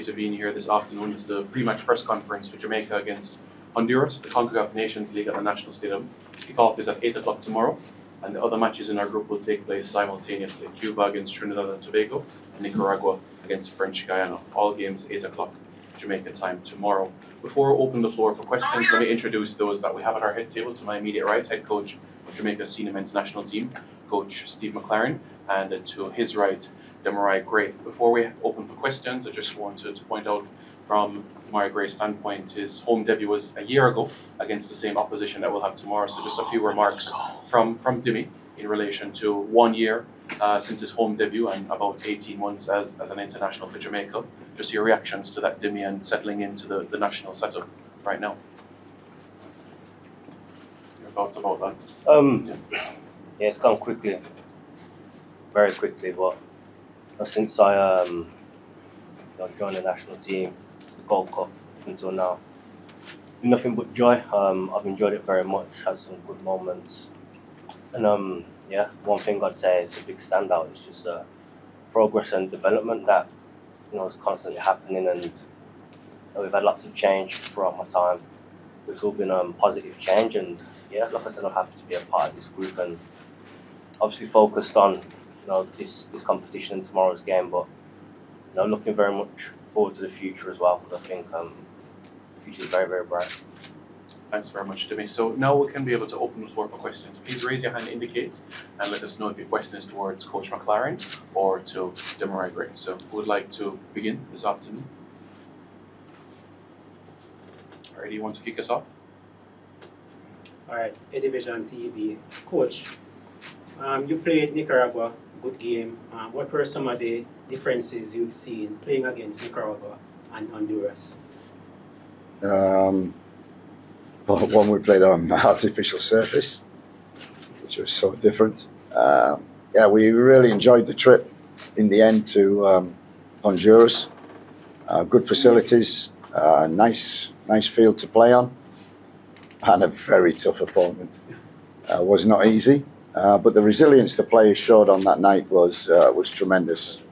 appreciate you being here this afternoon. It's the pre-match press conference for Jamaica against Honduras, the CONCACAF Nations League at the National Stadium. Kickoff is at 8 o'clock tomorrow, and the other matches in our group will take place simultaneously. Cuba against Trinidad and Tobago, and Nicaragua against French Guyana. All games 8 o'clock Jamaica time tomorrow. Before we open the floor for questions, let me introduce those that we have at our head table. To my immediate right, head coach of Jamaica's senior men's national team, Coach Steve McLaren, and to his right, Demarai Gray. Before we open for questions, I just wanted to point out from Demarai Gray's standpoint, his home debut was a year ago against the same opposition that we'll have tomorrow. So just a few remarks from Demi in relation to 1 year since his home debut and about 18 months as an international for Jamaica. Just your reactions to that, Demi, and settling into the national setup right now. Your thoughts about that? Yeah, it's gone quickly, very quickly, but since I joined the national team, the Gold Cup until now, nothing but joy. I've enjoyed it very much, had some good moments, and yeah, one thing I'd say is a big standout is just progress and development that is constantly happening, and we've had lots of change throughout my time. It's all been positive change, and yeah, like I said, I'm happy to be a part of this group and obviously focused on this competition and tomorrow's game, but looking very much forward to the future as well, because I think the future is very, very bright. Thanks very much, Jimmy. So now we can be able to open the floor for questions. Please raise your hand, indicate, and let us know if your question is towards Coach McLaren or to Demarai Gray. So who would like to begin this afternoon? All right, do you want to kick us off? All right, Division TV. Coach, you played Nicaragua, good game. What were some of the differences you've seen playing against Nicaragua and Honduras? One, we played on artificial surface, which was so different. Yeah, we really enjoyed the trip in the end to Honduras. Good facilities, nice field to play on, and a very tough opponent. Was not easy. But the resilience the players showed on that night was tremendous.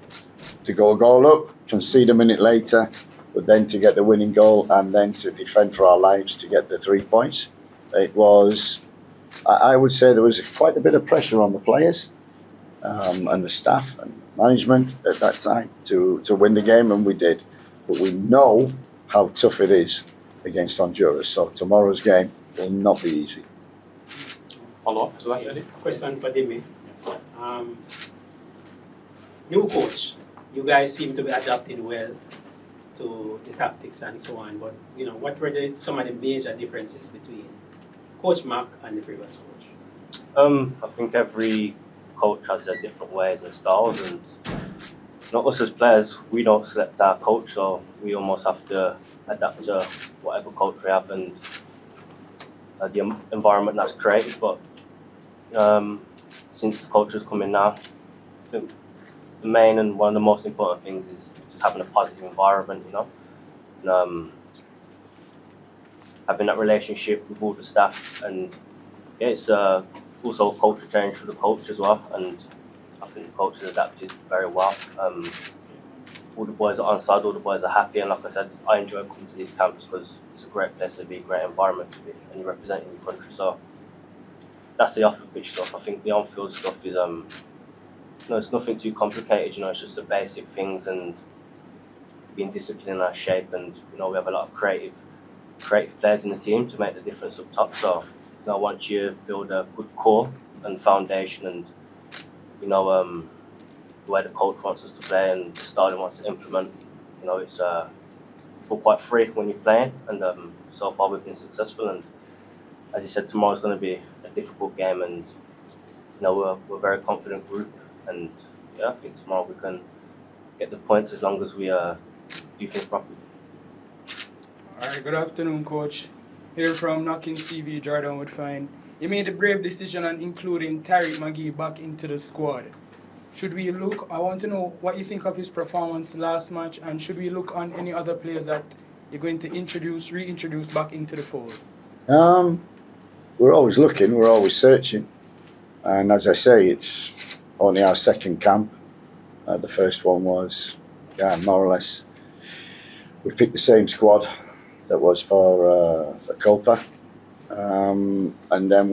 To go a goal up, concede a minute later, but then to get the winning goal and then to defend for our lives to get the 3 points. It was, I would say there was quite a bit of pressure on the players and the staff and management at that time to win the game, and we did. But we know how tough it is against Honduras, so tomorrow's game will not be easy. Follow up to that, Eddie? Question for Demi. New coach, you guys seem to be adapting well to the tactics and so on, but what were some of the major differences between Coach Mark and the previous coach? I think every coach has their different ways and styles, and not us as players, we don't select our coach, so we almost have to adapt to whatever coach we have and the environment that's created. But since the coach has come in now, the main and one of the most important things is just having a positive environment, and having that relationship with all the staff, and yeah, it's also a culture change for the coach as well, and I think the coach has adapted very well. All the boys are on side, all the boys are happy, and like I said, I enjoy coming to these camps because it's a great place to be, a great environment to be, and you're representing your country. So that's the off-the-pitch stuff. I think the on-field stuff is it's nothing too complicated. It's just the basic things and being disciplined in our shape, and we have a lot of creative players in the team to make the difference up top. So once you build a good core and foundation, and the way the coach wants us to play and the style he wants to implement, it's feel quite free when you're playing, and so far we've been successful. And as you said, tomorrow's going to be a difficult game, and we're a very confident group, and yeah, I think tomorrow we can get the points as long as we do things properly. All right, good afternoon, Coach. Here from Knockings TV, Jordan Woodfine. You made a brave decision on including Tariq McGee back into the squad. I want to know what you think of his performance last match, and should we look on any other players that you're going to reintroduce back into the fold? We're always looking, we're always searching. And as I say, it's only our second camp. The first one was, more or less we picked the same squad that was for Copa. And then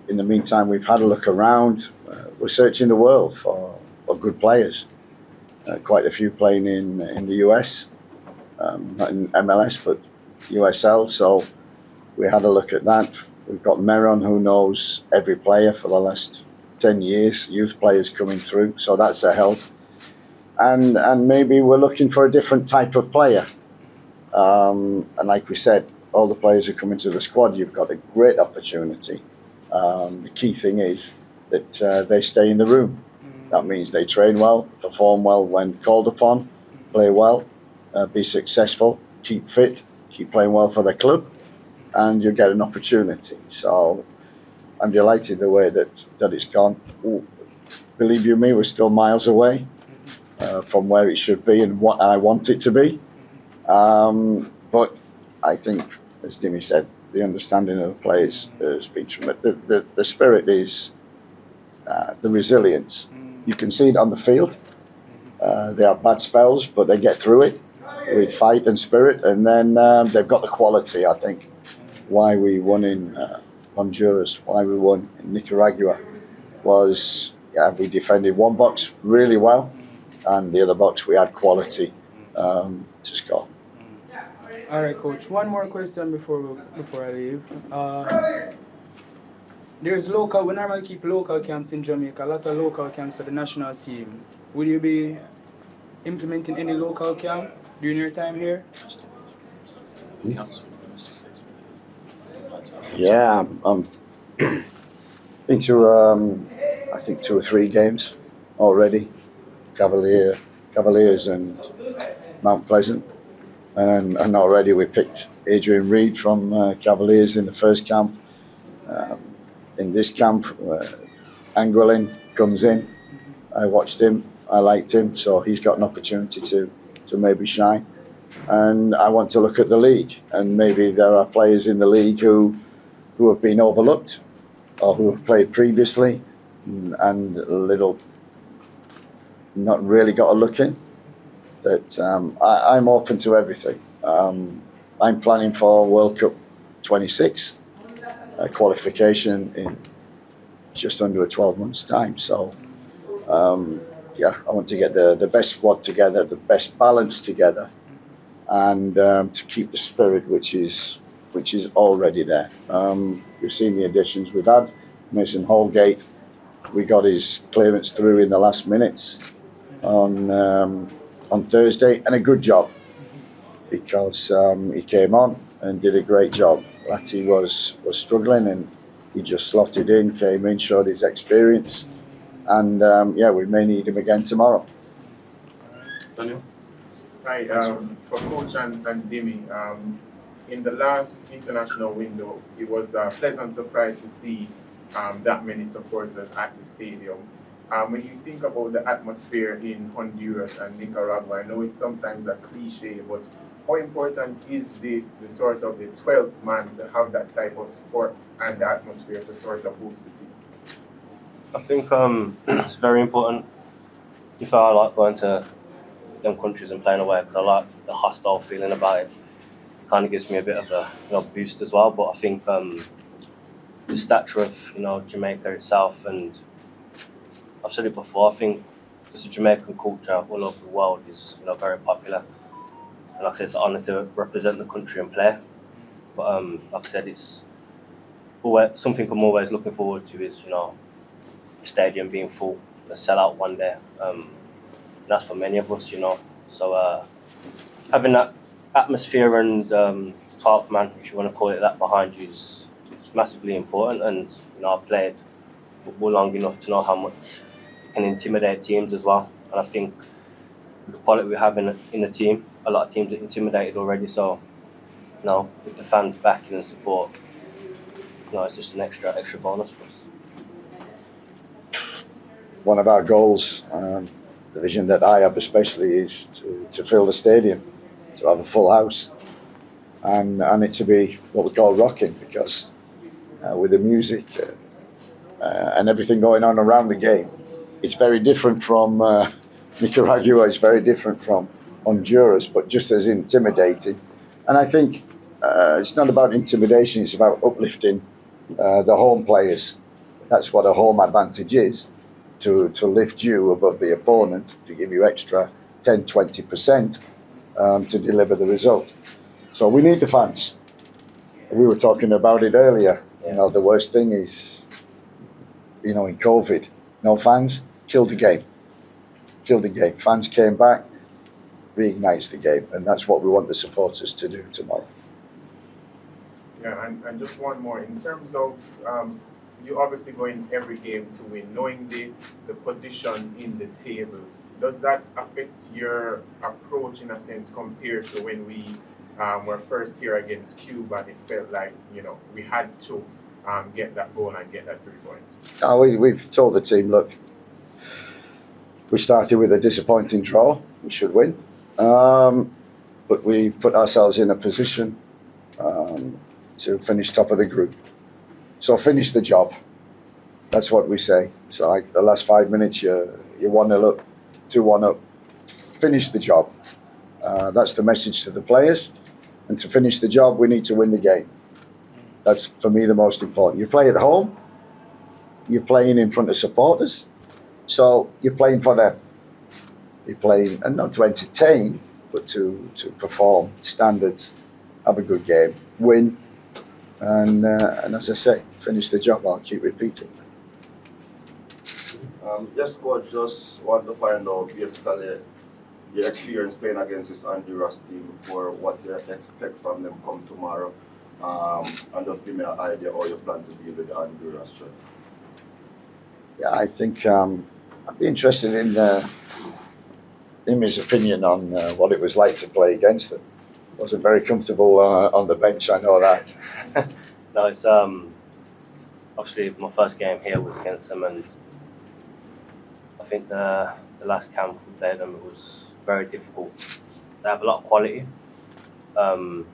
in the meantime, we've had a look around. We're searching the world for good players. Quite a few playing in the US, not in MLS, but USL. So we had a look at that. We've got Meron, who knows every player for the last 10 years, youth players coming through. So that's a help. And maybe we're looking for a different type of player. And like we said, all the players who come into the squad, you've got a great opportunity. The key thing is that they stay in the room. That means they train well, perform well when called upon, play well, be successful, keep fit, keep playing well for their club, and you get an opportunity. So I'm delighted the way that it's gone. Ooh, believe you me, we're still miles away from where it should be and what I want it to be. But I think, as Dimi said, the understanding of the players has been tremendous. The spirit is the resilience. You can see it on the field. They have bad spells, but they get through it with fight and spirit. And then they've got the quality, I think. Why we won in Honduras, why we won in Nicaragua was, we defended one box really well, and the other box we had quality to score. All right, Coach. One more question before I leave. We normally keep local camps in Jamaica, a lot of local camps for the national team. Will you be implementing any local camp during your time here? Yeah, I'm been to I think 2 or 3 games already. Cavaliers and Mount Pleasant, and already we picked Adrian Reed from Cavaliers in the first camp. In this camp, Anguilin comes in. I watched him. I liked him, so he's got an opportunity to maybe shine. And I want to look at the league, and maybe there are players in the league who have been overlooked or who have played previously and not really got a look in. That I'm open to everything. I'm planning for World Cup 26 qualification in just under a 12 months' time. So, I want to get the best squad together, the best balance together, and to keep the spirit which is already there. We've seen the additions we've had. Mason Holgate, we got his clearance through in the last minutes on Thursday, and a good job, because he came on and did a great job. Lati was struggling, and he just slotted in, came in, showed his experience, and we may need him again tomorrow. Daniel? Hi, for Coach and Dimi, in the last international window, it was a pleasant surprise to see that many supporters at the stadium. When you think about the atmosphere in Honduras and Nicaragua, I know it's sometimes a cliche, but how important is the sort of the 12th man to have that type of support and the atmosphere to sort of boost the team? I think it's very important. If I like going to them countries and playing away, because I like the hostile feeling about it. Kind of gives me a bit of a boost as well. But I think the stature of Jamaica itself, and I've said it before, I think just the Jamaican culture all over the world is very popular. And like I said, it's an honour to represent the country and play. But like I said, it's always something I'm always looking forward to is the stadium being full, the sellout one day. That's for many of us, So having that atmosphere and 12th man, if you want to call it that, behind you is massively important. And I've played football long enough to know how much it can intimidate teams as well. And I think the quality we have in the team, a lot of teams are intimidated already. So with the fans backing and support, it's just an extra bonus for us. One of our goals, the vision that I have especially, is to fill the stadium, to have a full house, and it to be what we call rocking, because with the music and everything going on around the game, it's very different from Nicaragua. It's very different from Honduras, but just as intimidating. And I think it's not about intimidation, it's about uplifting the home players. That's what a home advantage is, to lift you above the opponent, to give you extra 10, 20% to deliver the result. So we need the fans. We were talking about it earlier. You know, the worst thing is, in COVID, no fans, killed the game. Killed the game. Fans came back, reignites the game, and that's what we want the supporters to do tomorrow. Yeah, and just one more. In terms of, you obviously go in every game to win, knowing the position in the table. Does that affect your approach in a sense compared to when we were first here against Cuba and it felt like, we had to get that goal and get that 3 points? We've told the team, look, we started with a disappointing draw. We should win. But we've put ourselves in a position to finish top of the group. So finish the job. That's what we say. So like the last 5 minutes, you're 1-0 up, 2-1 up. Finish the job. That's the message to the players. And to finish the job, we need to win the game. That's, for me, the most important. You play at home. You're playing in front of supporters. So you're playing for them. You're playing, and not to entertain, but to perform standards, have a good game, win, and as I say, finish the job. I'll keep repeating that. Yes, coach, just want to find out basically your experience playing against this Honduras team before, what you expect from them come tomorrow, and just give me an idea how you plan to deal with the Honduras trip. Yeah, I think I'd be interested in his opinion on what it was like to play against them. Wasn't very comfortable on the bench, I know that. No, it's obviously my first game here was against them, and I think the last camp we played them, it was very difficult. They have a lot of quality. And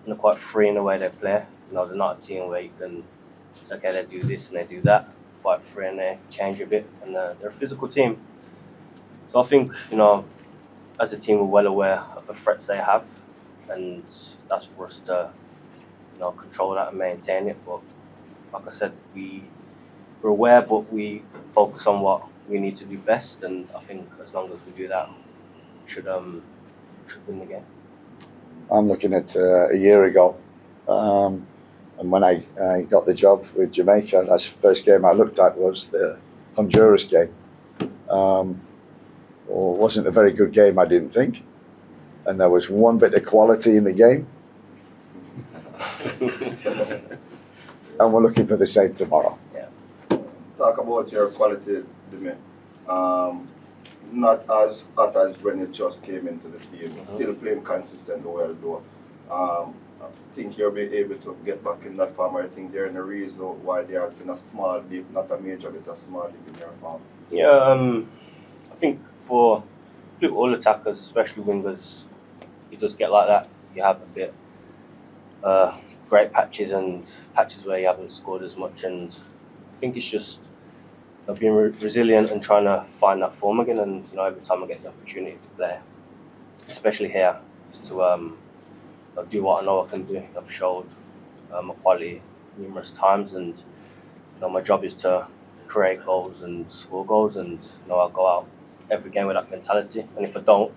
they're quite free in the way they play. They're not a team where you can say, okay, they do this and they do that. Quite free and they change a bit, and they're a physical team. So I think, as a team, we're well aware of the threats they have, and that's for us to, control that and maintain it. But like I said, we're aware, but we focus on what we need to do best, and I think as long as we do that, we should win the game. I'm looking at a year ago, and when I got the job with Jamaica, that's the first game I looked at was the Honduras game. It wasn't a very good game, I didn't think, and there was one bit of quality in the game. And we're looking for the same tomorrow. Yeah. Talk about your quality, Demi. Not as hot as when you just came into the team. Still playing consistent well though. I think you'll be able to get back in that form. I think there's a reason why there has been a small dip, not a major bit, a small dip in your form. Yeah, I think for all attackers, especially wingers, you just get like that. You have a bit great patches and patches where you haven't scored as much, and I think it's just being resilient and trying to find that form again. And every time I get the opportunity to play, especially here, just to do what I know I can do. I've showed my quality numerous times, and my job is to create goals and score goals, and I'll go out every game with that mentality. And if I don't,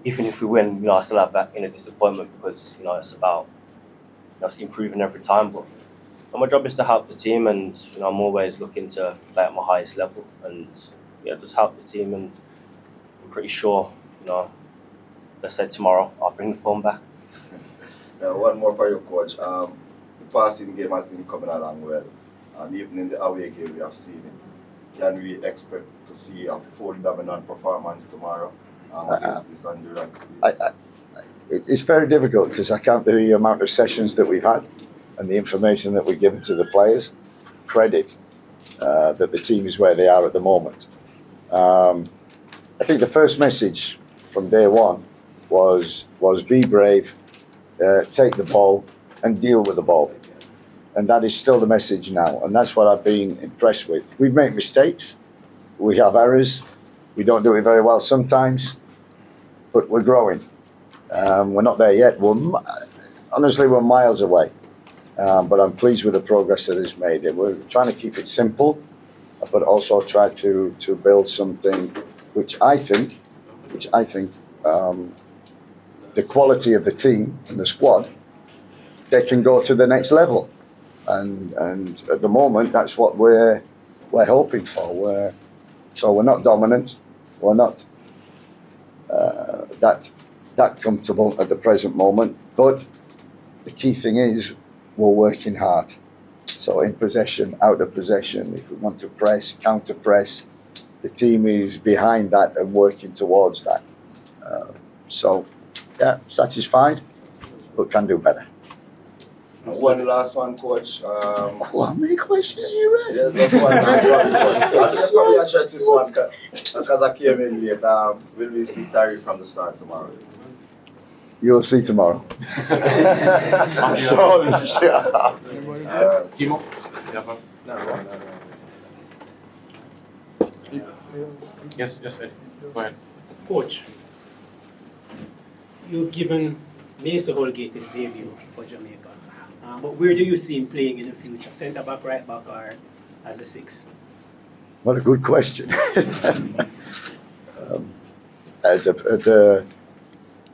even if we win, I still have that inner disappointment, because it's about improving every time. But my job is to help the team, and I'm always looking to play at my highest level, and just help the team. And I'm pretty sure, let's say tomorrow, I'll bring the form back. One more for you, coach. The passing game has been coming along well, and even in the away game we have seen it. Can we expect to see a full dominant performance tomorrow against this Honduras team? It's very difficult because I count the amount of sessions that we've had and the information that we've given to the players. Credit that the team is where they are at the moment. I think the first message from day one was be brave, take the ball and deal with the ball. And that is still the message now. And that's what I've been impressed with. We make mistakes. We have errors. We don't do it very well sometimes. but we're growing. We're not there yet. Honestly, we're miles away. But I'm pleased with the progress that is made. We're trying to keep it simple, but also try to build something which I think the quality of the team and the squad, they can go to the next level. And at the moment, that's what we're hoping for. So we're not dominant. We're not that comfortable at the present moment. But the key thing is we're working hard. So in possession, out of possession, if we want to press, counter press, the team is behind that and working towards that. So, yeah, satisfied, but can do better. One last one, Coach. How many questions you asked? Yeah, just one last one, Coach. I'll just probably address this one because I came in late. Will we see Terry from the start tomorrow? You'll see tomorrow. So, Timo? No. Yes, Eddie. Go ahead. Coach, you've given Mesa Holgate his debut for Jamaica. But where do you see him playing in the future? Centre back, right back, or as a 6? what a good question.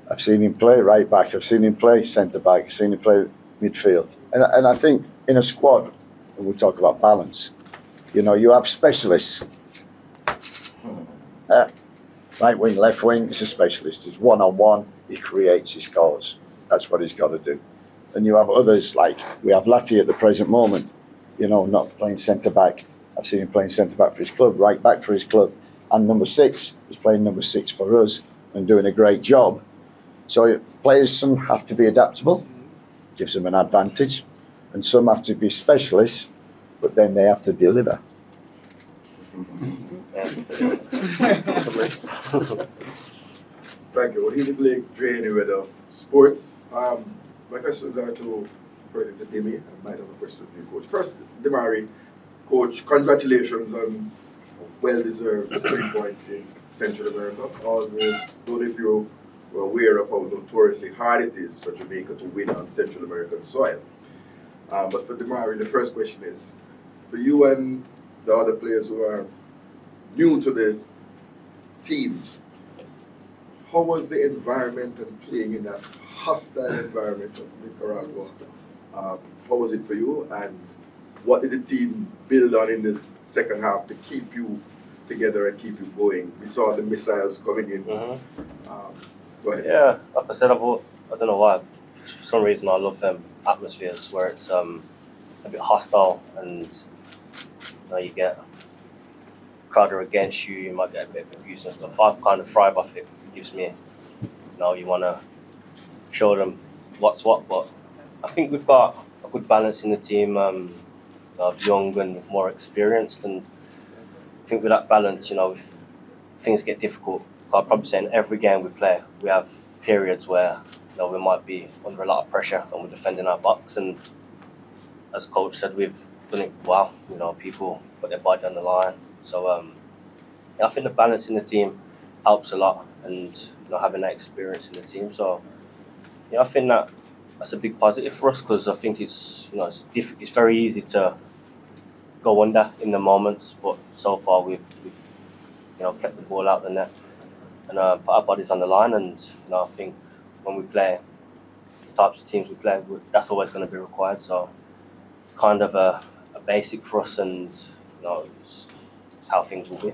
I've seen him play right back. I've seen him play centre back. I've seen him play midfield. And I think in a squad, when we talk about balance, you have specialists. Right wing, left wing, he's a specialist. He's one-on-one. He creates, he scores. That's what he's got to do. And you have others, like we have Lati at the present moment, not playing centre back. I've seen him playing centre back for his club, right back for his club. And number 6, he's playing number 6 for us and doing a great job. So players, some have to be adaptable, gives them an advantage, and some have to be specialists, but then they have to deliver. Thank you. Demarai Gray with sports. My questions are first to Demi. I might have a question for you, Coach. First, Demarai, Coach, congratulations on well-deserved 3 points in Central America. Always, don't know if you were aware of how notoriously hard it is for Jamaica to win on Central American soil. But for Demarai, the first question is, for you and the other players who are new to the team, how was the environment and playing in that hostile environment of Nicaragua? How was it for you, and what did the team build on in the second half to keep you together and keep you going? We saw the missiles coming in. Go ahead. Yeah, like I said, I don't know why. For some reason, I love atmospheres where it's a bit hostile and you get crowd are against you. You might get a bit of abuse and stuff. I kind of thrive off it. It gives me, you want to show them what's what. But I think we've got a good balance in the team. Young and more experienced, and I think with that balance, if things get difficult, I'd probably say in every game we play, we have periods where we might be under a lot of pressure and we're defending our box. And as coach said, we've done it well. People put their body on the line. So I think the balance in the team helps a lot, and having that experience in the team. So I think that's a big positive for us, because I think it's it's very easy to go under in the moments, but so far we've kept the ball out the net and put our bodies on the line. And I think when we play the types of teams we play, that's always going to be required. So it's kind of a basic for us, and it's how things will be.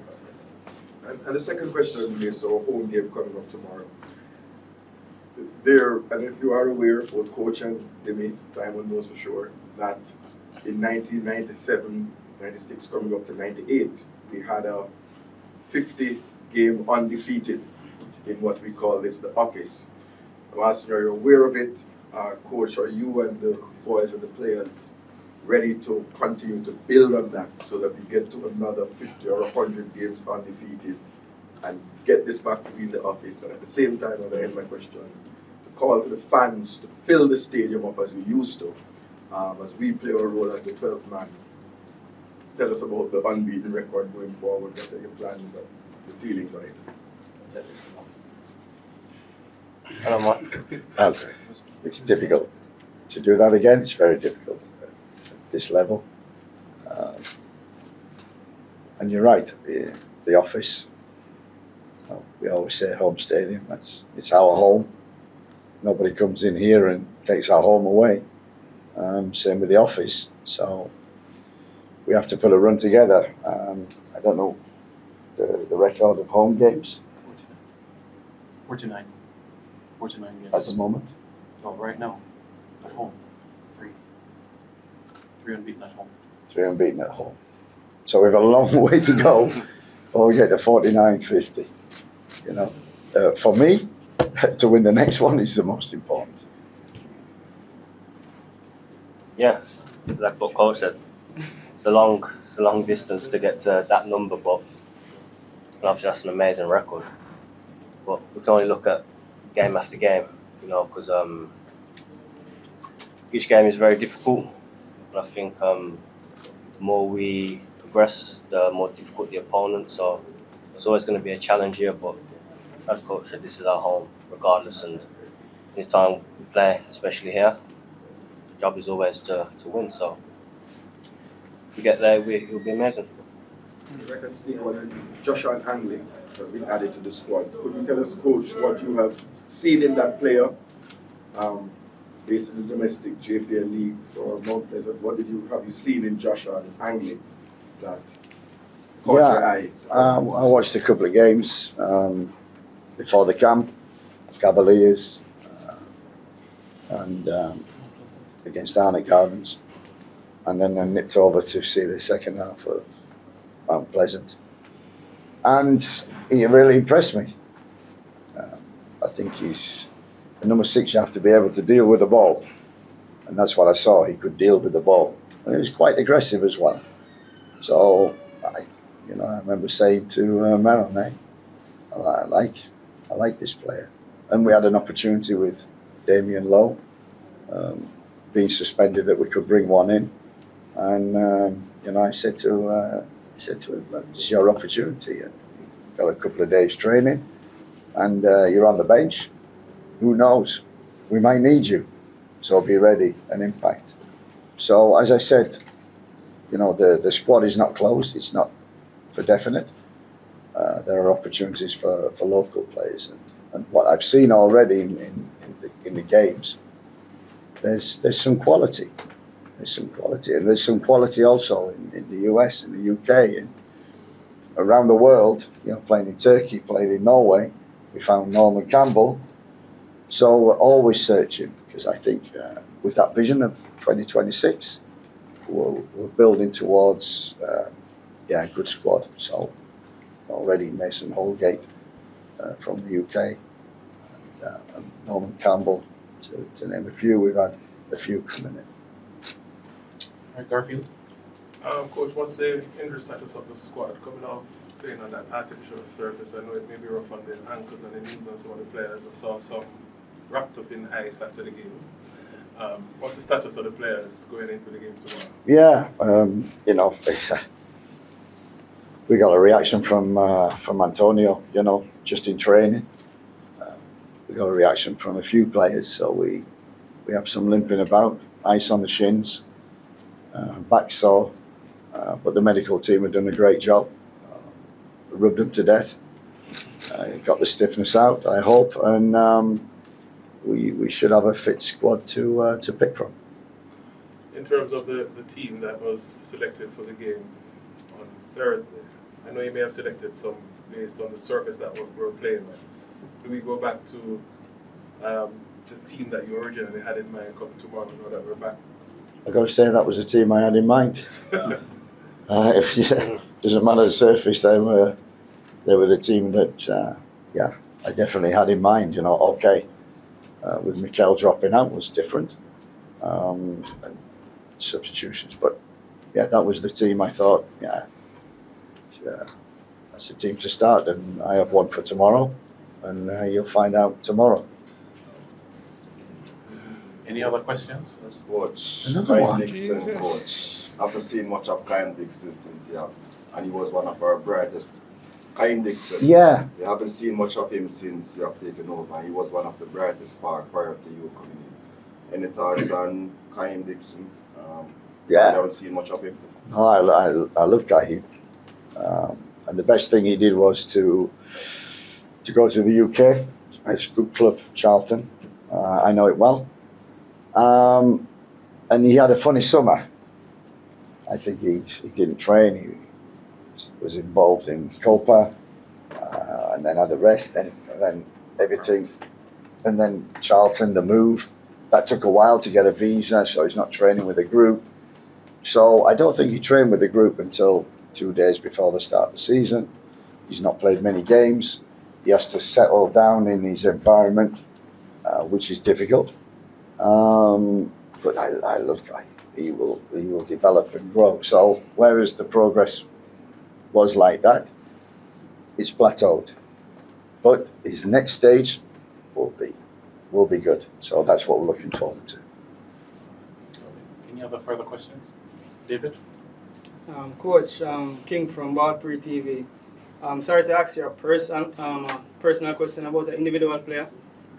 And the second question is our home game coming up tomorrow. And if you are aware, both Coach and Demi, Simon knows for sure, that in 1997, 96 coming up to 98, we had a 50-game undefeated in what we call this the office. I'm asking, are you aware of it? Coach, are you and the boys and the players ready to continue to build on that so that we get to another 50 or 100 games undefeated and get this back to be in the office? And at the same time, as I end my question, to call to the fans to fill the stadium up as we used to, as we play our role as the 12th man. Tell us about the unbeaten record going forward. What are your plans and the feelings on it? I don't mind. Well, it's difficult to do that again. It's very difficult at this level. And you're right. The office. Well, we always say home stadium. It's our home. Nobody comes in here and takes our home away. Same with the office. So we have to put a run together. I don't know the record of home games 49. 49 at games. the moment. Oh, right now, at home, 3. 3 unbeaten at home. 3 unbeaten at home. So we've a long way to go before we get to 49-50. You know, for me, to win the next one is the most important. Yes, like what Coach said. It's a long distance to get to that number, but obviously that's an amazing record. But we can only look at game after game, you know, because each game is very difficult. And I think the more we progress, the more difficult the opponent. So it's always going to be a challenge here. But as Coach said, this is our home, regardless. And anytime we play, especially here, the job is always to win. So if we get there, it'll be amazing. If I can sneak one in, Joshua Angley has been added to the squad. Could you tell us, Coach, what you have seen in that player, based in the domestic JPL League for Mount Pleasant? What have you seen in Joshua Angley that caught your eye? I watched a couple of games before the camp, Cavaliers and against Arnott Gardens, and then I nipped over to see the second half of Mount Pleasant, and he really impressed me. I think he's the number 6. You have to be able to deal with the ball, and that's what I saw. He could deal with the ball. And he was quite aggressive as well. So I remember saying to Maron, I like this player. And we had an opportunity with Damien Lowe being suspended that we could bring one in, and I said to him, "This is your opportunity. And you've got a couple of days training, and you're on the bench. Who knows? We might need you, so be ready and impact." So as I said, the squad is not closed. It's not for definite. There are opportunities for local players, and what I've seen already in the games, there's some quality. There's some quality, and there's some quality also in the US, in the UK, and around the world. Playing in Turkey, playing in Norway, we found Norman Campbell. So we're always searching, because I think with that vision of 2026, we're building towards a good squad. So already Mason Holgate from the UK, and Norman Campbell, to name a few. We've had a few coming in. All right, Garfield. Coach, what's the injury status of the squad coming off playing on that artificial surface? I know it may be rough on the ankles and the knees on some of the players. I saw some wrapped up in ice after the game. What's the status of the players going into the game tomorrow? Yeah, we got a reaction from Antonio. Just in training, we got a reaction from a few players. So we have some limping about, ice on the shins, back sore, but the medical team have done a great job. Rubbed them to death. Got the stiffness out, I hope, and we should have a fit squad to pick from. In terms of the team that was selected for the game on Thursday, I know you may have selected some based on the surface that we're playing on. Do we go back to the team that you originally had in mind come tomorrow now that we're back? I got to say that was the team I had in mind. Doesn't matter the surface. They were the team that I definitely had in mind. Okay, with Mikel dropping out was different, and substitutions, but that was the team I thought. That's the team to start, and I have one for tomorrow, and you'll find out tomorrow. Any other questions? Yes, Coach. Another Brian one. Dixon, Coach. I haven't seen much of Brian Dixon since and he was one of our brightest Kyle Dixon. Yeah, We haven't seen much of him since you have taken over. He was one of the brightest spark prior to you coming in. Any thoughts on Kyle Dixon? We yeah. haven't seen much of him. No, I love Kahim. And the best thing he did was to go to the UK. His good club, Charlton. I know it well. And he had a funny summer. I think he didn't train. He was involved in Copa, and then had the rest. Then everything, and then Charlton, the move. That took a while to get a visa, so he's not training with the group. So I don't think he trained with the group until 2 days before the start of the season. He's not played many games. He has to settle down in his environment, which is difficult. But I love Guy. He will develop and grow. So whereas the progress was like that, it's plateaued. But his next stage will be good. So that's what we're looking forward to. Any other further questions? David? Coach, King from Ballpree TV. Sorry to ask you a personal question about an individual player,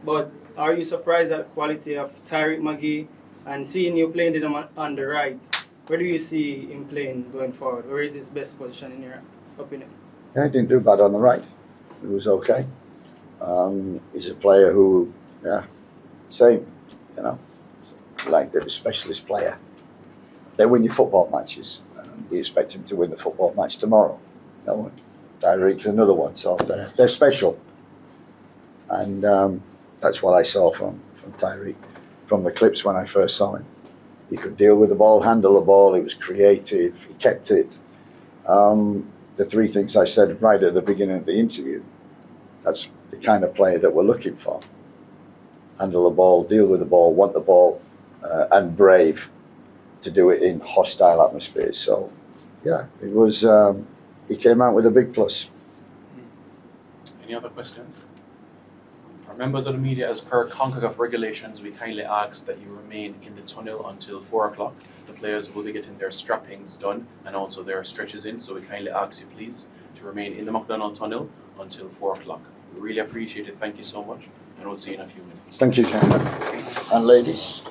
but are you surprised at the quality of Tyreek McGee and seeing you playing him on the right? Where do you see him playing going forward? Where is his best position in your opinion? Yeah, he didn't do bad on the right. He was okay. He's a player who, same, like the specialist player. They win your football matches. We expect him to win the football match tomorrow. Tyreek's another one, so they're special. And that's what I saw from Tyreek, from the clips when I first saw him. He could deal with the ball, handle the ball, he was creative, he kept it. The three things I said right at the beginning of the interview, that's the kind of player that we're looking for. Handle the ball, deal with the ball, want the ball, and brave to do it in hostile atmospheres. So, yeah, it was. He came out with a big plus. Any other questions? For members of the media, as per CONCACAF regulations, we kindly ask that you remain in the tunnel until 4 o'clock. The players will be getting their strappings done and also their stretches in, so we kindly ask you, please, to remain in the McDonald tunnel until 4 o'clock. We really appreciate it. Thank you so much, and we'll see you in a few minutes. Thank you, gentlemen and ladies.